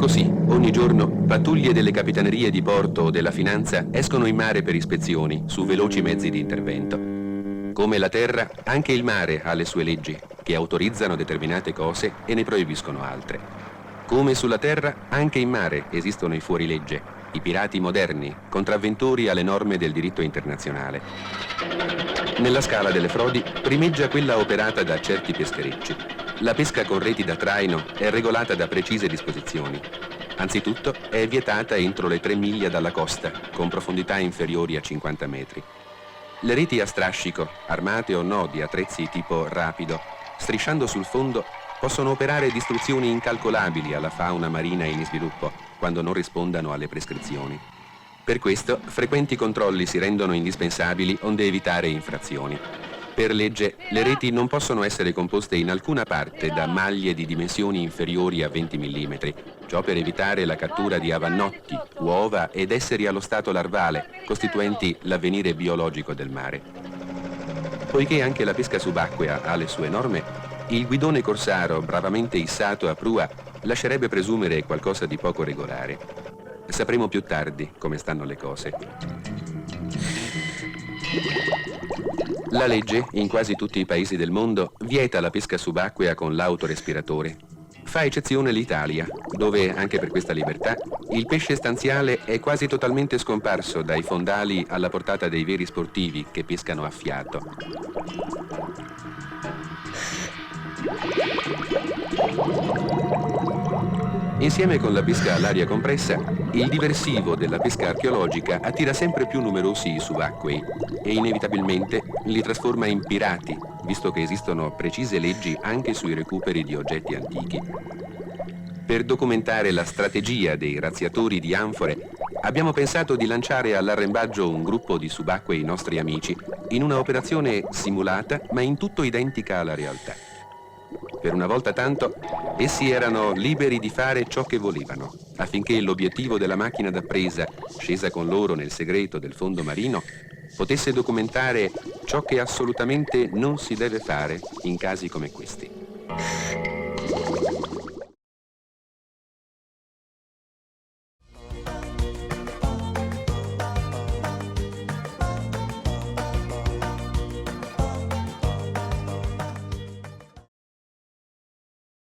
Così, ogni giorno, pattuglie delle capitanerie di porto o della finanza escono in mare per ispezioni su veloci mezzi di intervento. Come la terra, anche il mare ha le sue leggi, che autorizzano determinate cose e ne proibiscono altre. Come sulla terra, anche in mare esistono i fuorilegge, i pirati moderni, contravventori alle norme del diritto internazionale. Nella scala delle frodi primeggia quella operata da certi pescherecci. La pesca con reti da traino è regolata da precise disposizioni. Anzitutto è vietata entro le 3 miglia dalla costa, con profondità inferiori a 50 metri. Le reti a strascico, armate o no di attrezzi tipo rapido, strisciando sul fondo, possono operare distruzioni incalcolabili alla fauna marina in sviluppo, quando non rispondano alle prescrizioni. Per questo, frequenti controlli si rendono indispensabili onde evitare infrazioni. Per legge, le reti non possono essere composte in alcuna parte da maglie di dimensioni inferiori a 20 mm, ciò per evitare la cattura di avannotti, uova ed esseri allo stato larvale, costituenti l'avvenire biologico del mare. Poiché anche la pesca subacquea ha le sue norme, il guidone corsaro, bravamente issato a prua, lascerebbe presumere qualcosa di poco regolare. Sapremo più tardi come stanno le cose. La legge, in quasi tutti i paesi del mondo, vieta la pesca subacquea con l'autorespiratore. Fa eccezione l'Italia, dove, anche per questa libertà, il pesce stanziale è quasi totalmente scomparso dai fondali alla portata dei veri sportivi che pescano a fiato. Insieme con la pesca all'aria compressa, il diversivo della pesca archeologica attira sempre più numerosi subacquei e inevitabilmente li trasforma in pirati, visto che esistono precise leggi anche sui recuperi di oggetti antichi. Per documentare la strategia dei razziatori di anfore, abbiamo pensato di lanciare all'arrembaggio un gruppo di subacquei nostri amici in una operazione simulata ma in tutto identica alla realtà. Per una volta tanto, essi erano liberi di fare ciò che volevano, affinché l'obiettivo della macchina da presa, scesa con loro nel segreto del fondo marino, potesse documentare ciò che assolutamente non si deve fare in casi come questi.